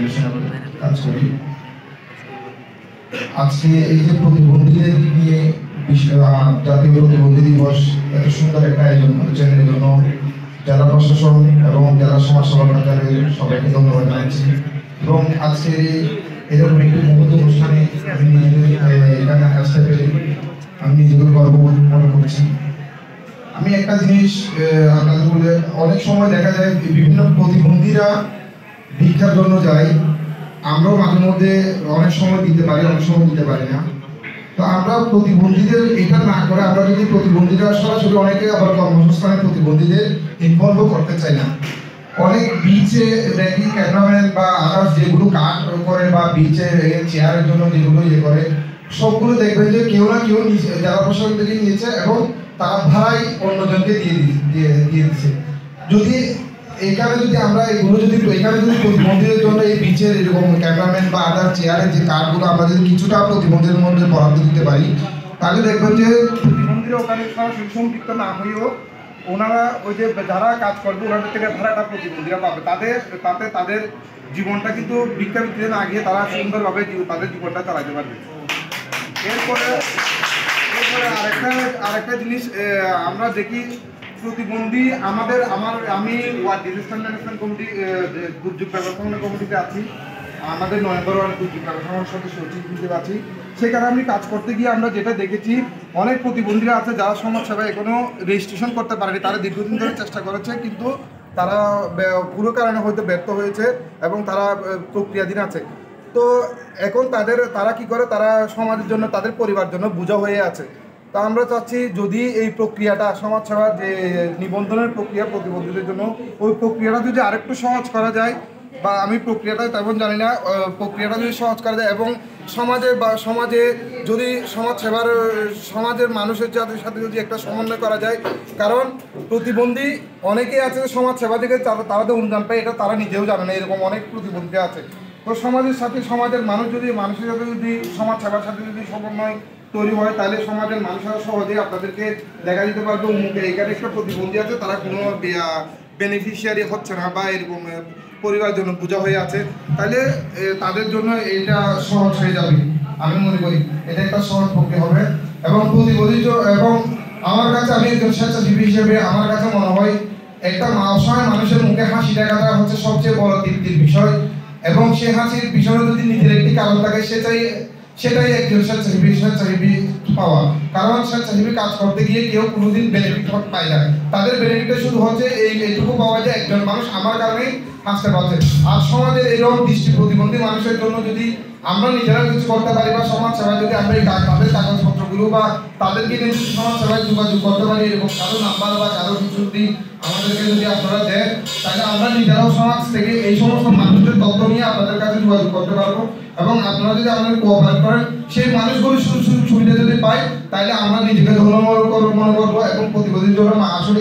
অর্গানাইজেশনে কাজ করি। আজকে এই যে প্রতিবন্ধীদের নিয়ে জাতীয় প্রতিবন্ধী দিবস এত সুন্দর একটা আয়োজন করেছেন, এর জন্য জেলা প্রশাসন এবং জেলা সমাজ সেবা কার্যালয়ের সবাইকে ধন্যবাদ জানাচ্ছি। এবং আজকে এরকম একটি মুহূর্ত অনুষ্ঠানে আমি এখানে আসতে পেরে আমি নিজেকে গর্ব মনে করছি। আমি একটা জিনিস আপনাদের বলে, অনেক সময় দেখা যায় বিভিন্ন প্রতিবন্ধীরা ভিক্ষার জন্য যায়, আমরাও মাঝে মধ্যে অনেক সময় দিতে পারি, অনেক সময় দিতে পারি না। তো আমরা প্রতিবন্ধীদের এটা না করে আমরা যদি প্রতিবন্ধীরা সরাসরি অনেকে আবার কর্মসংস্থানে প্রতিবন্ধীদের ইনভলভ করতে চাই না। অনেক বিচে র্যাকিং ক্যামেরাম্যান বা আদার্স যেগুলো কাজ করে বা বিচে চেয়ারের জন্য যেগুলো করে, সবগুলো দেখবেন যে কেউ না কেউ জেলা প্রশাসন থেকে নিয়েছে এবং তার ভাড়াই অন্যজনকে দিয়ে দিচ্ছে। যদি এখানে যদি আমরা এগুলো যদি এখানে যদি প্রতিবন্ধীদের জন্য এই বিচের এরকম ক্যামেরাম্যান বা আদার চেয়ারের যে কার্ডগুলো আমরা যদি কিছুটা প্রতিবন্ধীদের মধ্যে বরাদ্দ দিতে পারি, তাহলে দেখবেন যে প্রতিবন্ধীরা ওখানে সরাসরি সম্পৃক্ত না হয়েও ওনারা ওই যে যারা কাজ করবে ওনাদের থেকে ভাড়াটা প্রতিবন্ধীরা পাবে, তাতে তাদের জীবনটা কিন্তু ভিক্ষাবৃত্তিতে না গিয়ে তারা সুন্দরভাবে তাদের জীবনটা চালাতে পারবে। এরপরে আরেকটা জিনিস আমরা দেখি, প্রতিবন্ধী আমি ওয়ার্ড ডিজাস্টার ম্যানেজমেন্ট কমিটি দুর্যোগ ব্যবস্থাপনা কমিটিতে আছি, আমাদের নভেম্বর ওয়ার্ড দুর্যোগ ব্যবস্থাপনার সদস্য সচিব আছি। সেখানে আমি কাজ করতে গিয়ে আমরা যেটা দেখেছি, অনেক প্রতিবন্ধীরা আছে যারা সমাজসেবায় এখনো রেজিস্ট্রেশন করতে পারেনি, তারা দীর্ঘদিন ধরে চেষ্টা করেছে কিন্তু তারা কোনো কারণে হয়তো ব্যর্থ হয়েছে এবং তারা প্রক্রিয়াধীন আছে। তো এখন তারা কি করে, তারা সমাজের জন্য তাদের পরিবারের জন্য বোঝা হয়ে আছে। তা আমরা চাচ্ছি যদি এই প্রক্রিয়াটা সমাজসেবার যে নিবন্ধনের প্রক্রিয়া প্রতিবন্ধীদের জন্য, ওই প্রক্রিয়াটা যদি আরেকটু সহজ করা যায়, বা আমি প্রক্রিয়াটা তেমন জানি না, প্রক্রিয়াটা যদি সহজ করা যায় এবং সমাজে যদি সমাজের মানুষের সাথে যদি একটা সমন্বয় করা যায়, কারণ প্রতিবন্ধী অনেকেই আছে সমাজ সেবা থেকে তারা তো অনুদান পায়, এটা তারা নিজেও জানে না, এরকম অনেক প্রতিবন্ধী আছে। তো সমাজের সাথে সমাজের মানুষের সাথে যদি সমাজ সেবার সাথে যদি সমন্বয় তৈরি হয়, তাহলে সমাজের মানুষেরা সহজেই আপনাদেরকে দেখা দিতে পারবে উমুকে এখানে একটা প্রতিবন্ধী আছে, তারা কোনো বেনিফিশিয়ারি হচ্ছে না বা এরকম পরিবারের জন্য বোঝা হয়ে আছে, তাহলে তাদের জন্য এটা সহজ হয়ে যাবে। আমি মনে করি এটা একটা সহজ প্রক্রিয়া হবে। এবং প্রতিবন্ধী এবং আমার কাছে, আমি একজন স্বেচ্ছাসেবী হিসেবে আমার কাছে মনে হয় একটা অসহায় মানুষের মুখে হাসি দেখাটা হচ্ছে সবচেয়ে বড় তৃপ্তির বিষয়। এবং সে হাসির পিছনে যদি নিজের একটি কারণ থাকে, সেটাই একজন স্বেচ্ছাসেবী পাওয়া। কারণ স্বেচ্ছাসেবী কাজ করতে গিয়ে কেউ কোনোদিন বেনিফিট পায় না, তাদের বেনিফিটটা শুধু হচ্ছে এইটুকু পাওয়া যায় একজন মানুষ আমার কারণে হাসতে পারছে। আর সমাজের এরকম দৃষ্টি প্রতিবন্ধী মানুষের জন্য যদি আমরা নিজেরা কিছু করতে পারি বা সমাজ সেবায় যদি আমরা তাদের কাগজপত্রগুলো বা তাদেরকে যদি সমাজ সেবায় যোগাযোগ করতে পারি, এরকম কারো নাম্বার বা কারো কিছু যদি আমাদেরকে যদি আপনারা দেন, তাহলে আমরা নিজেরাও সমাজ থেকে এই সমস্ত মানুষদের তথ্য নিয়ে আপনাদের কাছে যোগাযোগ করতে পারবো। এবং আপনারা যদি আমাদের কোঅপারেট করেন, সেই মানুষগুলো সুযোগ সুবিধা যদি পাই, তাহলে আমরা নিজেকে ধন্য মনে করবো এবং প্রতিবন্ধীর জন্য আসলে